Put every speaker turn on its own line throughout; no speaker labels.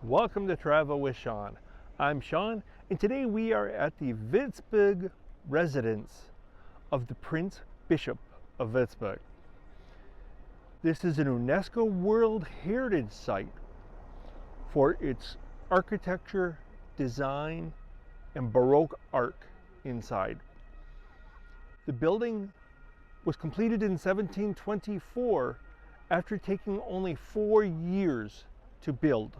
Welcome to Travel with Sean. I'm Sean, and today we are at the Würzburg residence of the Prince Bishop of Würzburg. This is an UNESCO World Heritage Site for its architecture, design, and Baroque art inside. The building was completed in 1724 after taking only 4 years to build,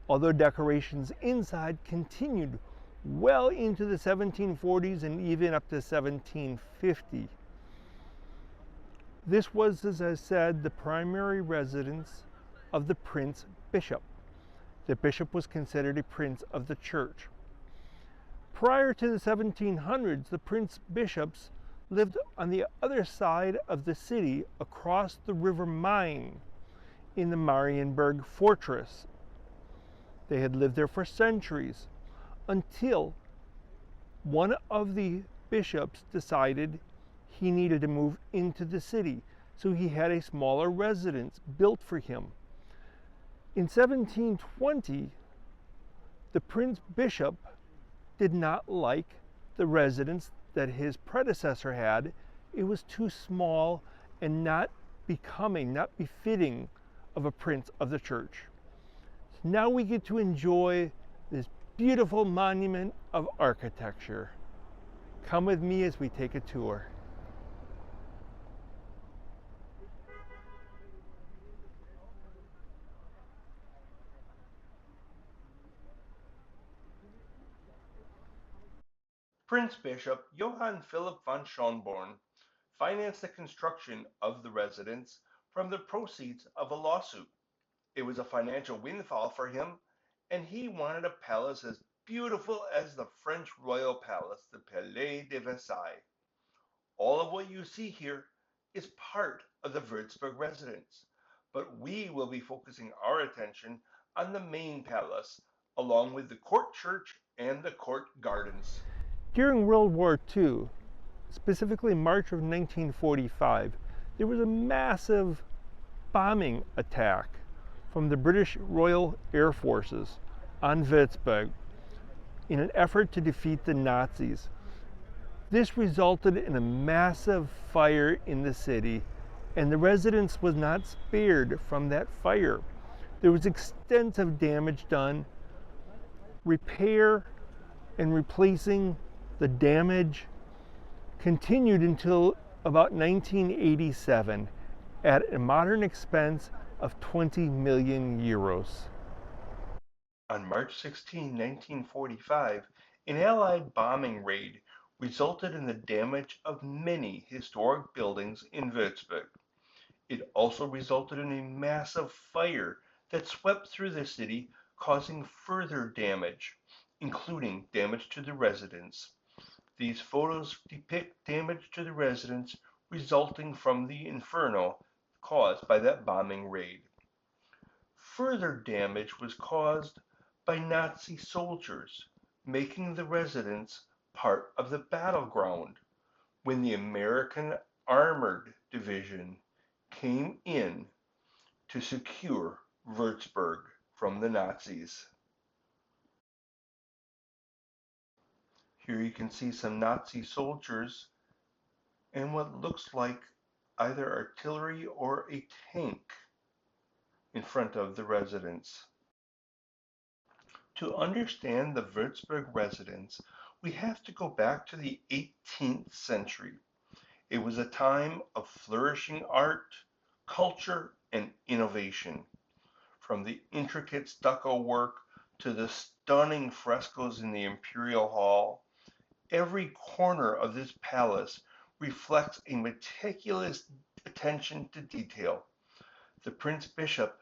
although decorations inside continued well into the 1740s and even up to 1750. This was, as I said, the primary residence of the Prince Bishop. The bishop was considered a prince of the church. Prior to the 1700s, the Prince Bishops lived on the other side of the city across the River Main in the Marienburg fortress. They had lived there for centuries until one of the bishops decided he needed to move into the city, so he had a smaller residence built for him. In 1720, the Prince Bishop did not like the residence that his predecessor had. It was too small and not befitting of a prince of the church. Now we get to enjoy this beautiful monument of architecture. Come with me as we take a tour. Prince Bishop Johann Philipp von Schönborn financed the construction of the residence from the proceeds of a lawsuit. It was a financial windfall for him, and he wanted a palace as beautiful as the French royal palace, the Palais de Versailles. All of what you see here is part of the Würzburg residence, but we will be focusing our attention on the main palace, along with the court church and the court gardens. During World War II, specifically March of 1945, there was a massive bombing attack from the British Royal Air Forces on Würzburg in an effort to defeat the Nazis. This resulted in a massive fire in the city, and the residence was not spared from that fire. There was extensive damage done. Repair and replacing the damage continued until about 1987 at a modern expense of 20 million euros. On March 16, 1945, an Allied bombing raid resulted in the damage of many historic buildings in Würzburg. It also resulted in a massive fire that swept through the city, causing further damage, including damage to the residence. These photos depict damage to the residence resulting from the inferno caused by that bombing raid. Further damage was caused by Nazi soldiers, making the residence part of the battleground when the American Armored Division came in to secure Würzburg from the Nazis. Here you can see some Nazi soldiers and what looks like either artillery or a tank in front of the residence. To understand the Würzburg residence, we have to go back to the 18th century. It was a time of flourishing art, culture, and innovation. From the intricate stucco work to the stunning frescoes in the Imperial Hall, every corner of this palace reflects a meticulous attention to detail. The Prince Bishop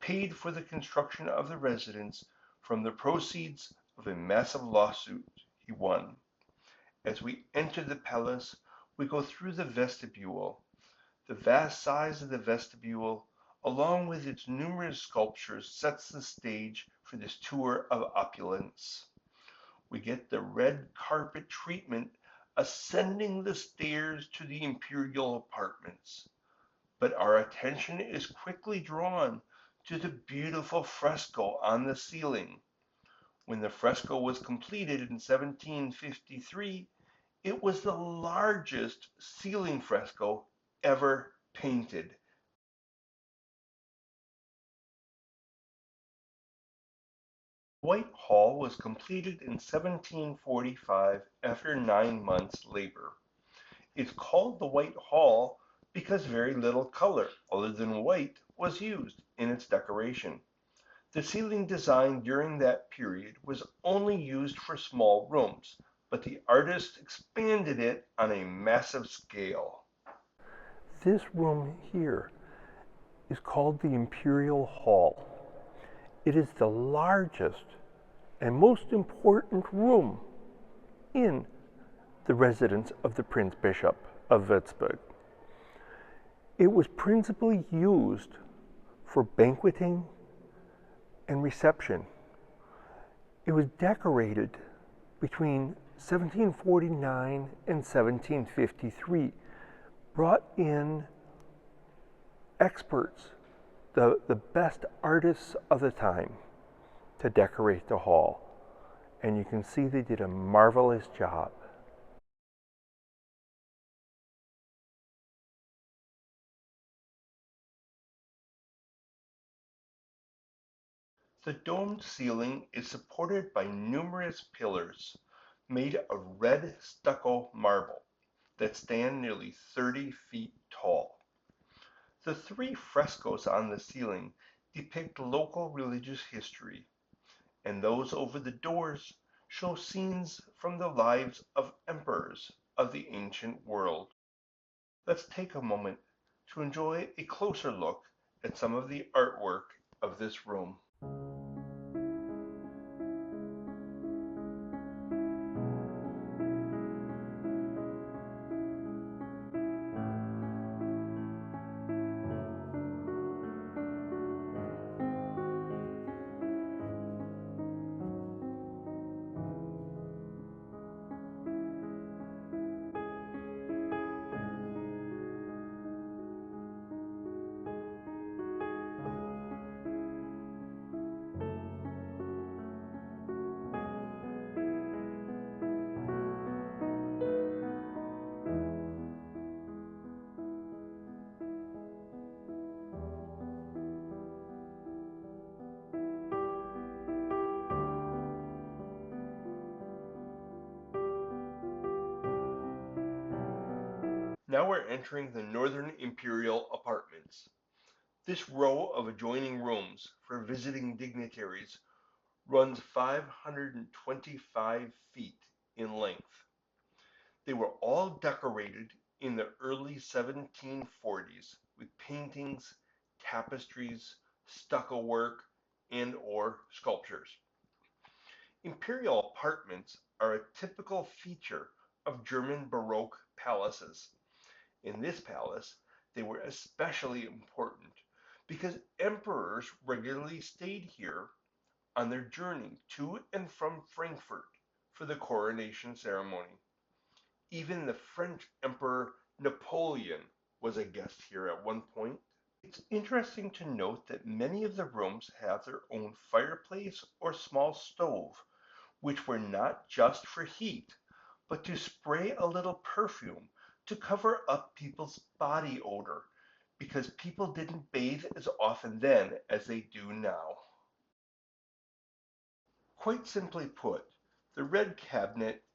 paid for the construction of the residence from the proceeds of a massive lawsuit he won. As we enter the palace, we go through the vestibule. The vast size of the vestibule, along with its numerous sculptures, sets the stage for this tour of opulence. We get the red carpet treatment ascending the stairs to the imperial apartments. But our attention is quickly drawn to the beautiful fresco on the ceiling. When the fresco was completed in 1753, it was the largest ceiling fresco ever painted. White Hall was completed in 1745 after 9 months' labor. It's called the White Hall because very little color other than white was used in its decoration. The ceiling design during that period was only used for small rooms, but the artist expanded it on a massive scale.
This room here is called the Imperial Hall. It is the largest and most important room in the residence of the Prince Bishop of Würzburg. It was principally used for banqueting and reception. It was decorated between 1749 and 1753, brought in experts, the best artists of the time, to decorate the hall. And you can see they did a marvelous job.
The domed ceiling is supported by numerous pillars made of red stucco marble that stand nearly 30 feet tall. The three frescoes on the ceiling depict local religious history, and those over the doors show scenes from the lives of emperors of the ancient world. Let's take a moment to enjoy a closer look at some of the artwork of this room. Now we're entering the Northern Imperial Apartments. This row of adjoining rooms for visiting dignitaries runs 525 feet in length. They were all decorated in the early 1740s with paintings, tapestries, stucco work, and/or sculptures. Imperial apartments are a typical feature of German Baroque palaces. In this palace, they were especially important because emperors regularly stayed here on their journey to and from Frankfurt for the coronation ceremony. Even the French Emperor Napoleon was a guest here at one point. It's interesting to note that many of the rooms have their own fireplace or small stove, which were not just for heat, but to spray a little perfume to cover up people's body odor, because people didn't bathe as often then as they do now. Quite simply put, the red cabinet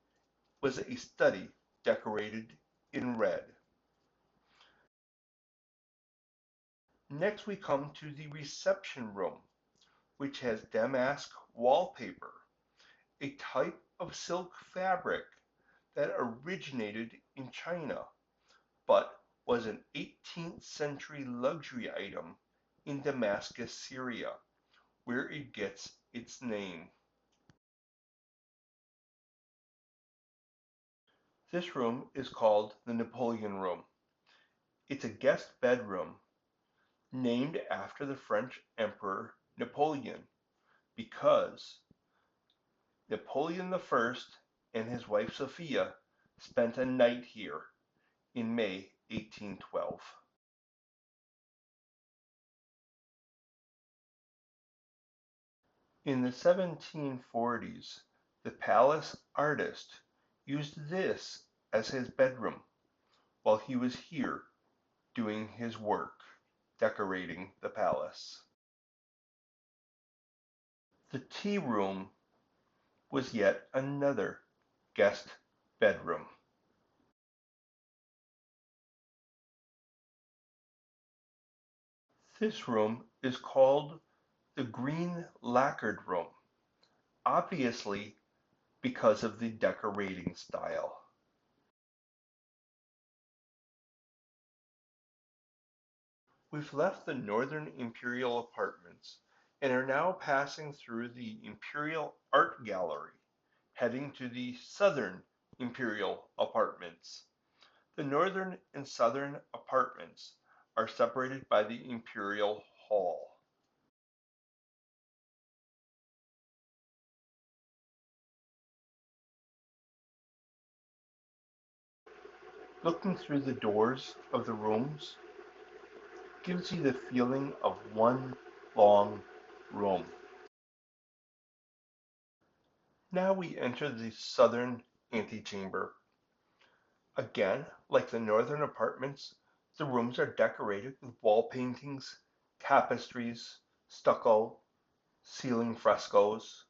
was a study decorated in red. Next we come to the reception room, which has damask wallpaper, a type of silk fabric that originated in China, but was an 18th century luxury item in Damascus, Syria, where it gets its name. This room is called the Napoleon Room. It's a guest bedroom named after the French Emperor Napoleon because Napoleon I and his wife Sophia spent a night here in May 1812. In the 1740s, the palace artist used this as his bedroom while he was here doing his work, decorating the palace. The tea room was yet another guest bedroom. This room is called the green lacquered room, obviously because of the decorating style. We've left the northern Imperial apartments and are now passing through the Imperial Art Gallery, heading to the southern Imperial apartments. The northern and southern apartments are separated by the Imperial Hall. Looking through the doors of the rooms gives you the feeling of one long room. Now we enter the southern antechamber. Again, like the northern apartments, the rooms are decorated with wall paintings, tapestries, stucco, ceiling frescoes.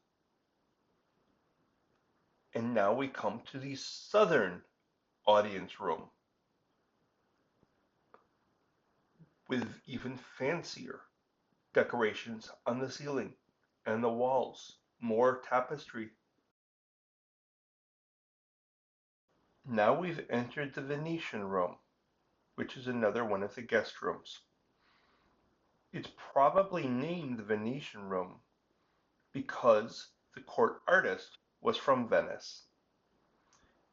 And now we come to the southern audience room with even fancier decorations on the ceiling and the walls, more tapestry. Now we've entered the Venetian room, which is another one of the guest rooms. It's probably named the Venetian room because the court artist was from Venice.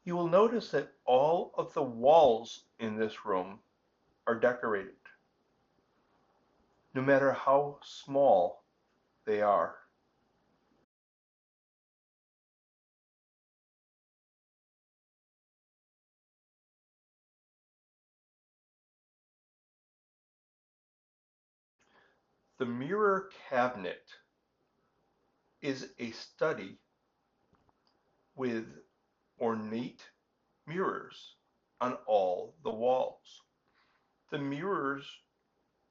You will notice that all of the walls in this room are decorated, no matter how small they are. The mirror cabinet is a study with ornate mirrors on all the walls. The mirrors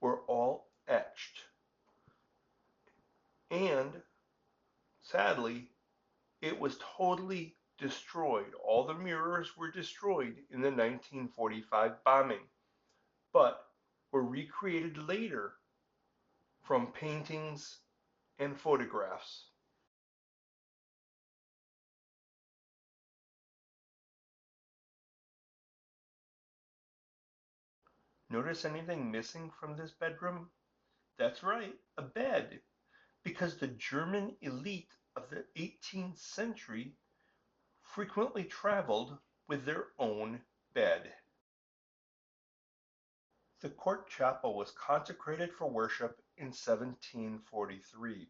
were all etched, and sadly, it was totally destroyed. All the mirrors were destroyed in the 1945 bombing, but were recreated later from paintings and photographs. Notice anything missing from this bedroom? That's right, a bed, because the German elite of the 18th century frequently traveled with their own bed. The court chapel was consecrated for worship in 1743.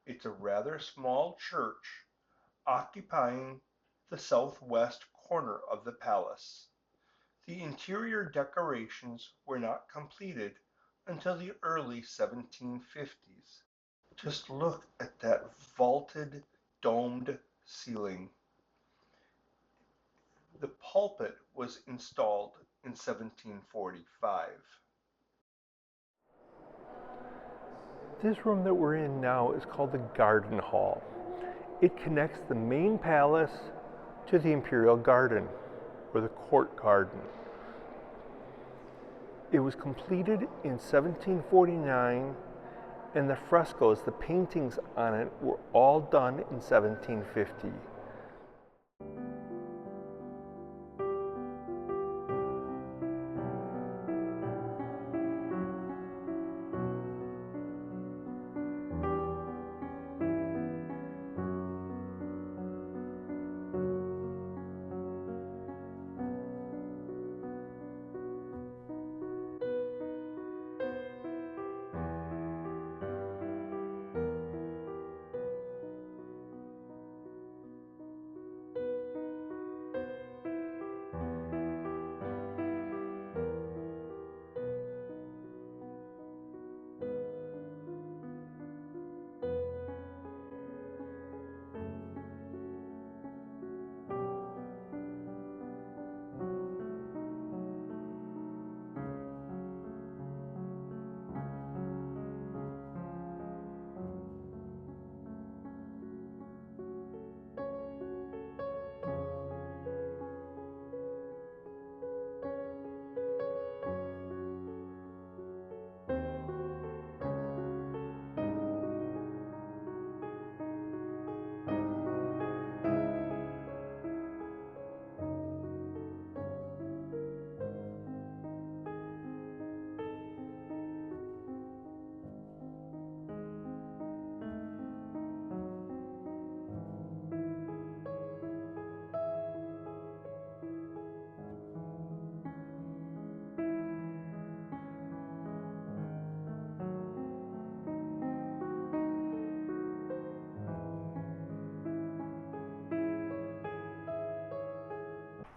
It's a rather small church occupying the southwest corner of the palace. The interior decorations were not completed until the early 1750s. Just look at that vaulted, domed ceiling. The pulpit was installed in 1745.
This room that we're in now is called the Garden Hall. It connects the main palace to the Imperial Garden, or the court garden. It was completed in 1749, and the frescoes, the paintings on it, were all done in 1750.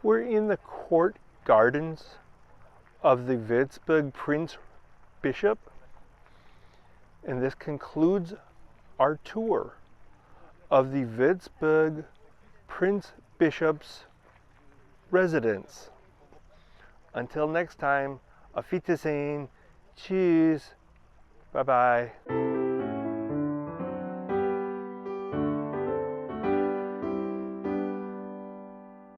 We're in the court gardens of the Würzburg Prince Bishop, and this concludes our tour of the Würzburg Prince Bishop's residence. Until next time, auf Wiedersehen, tschüss, bye bye.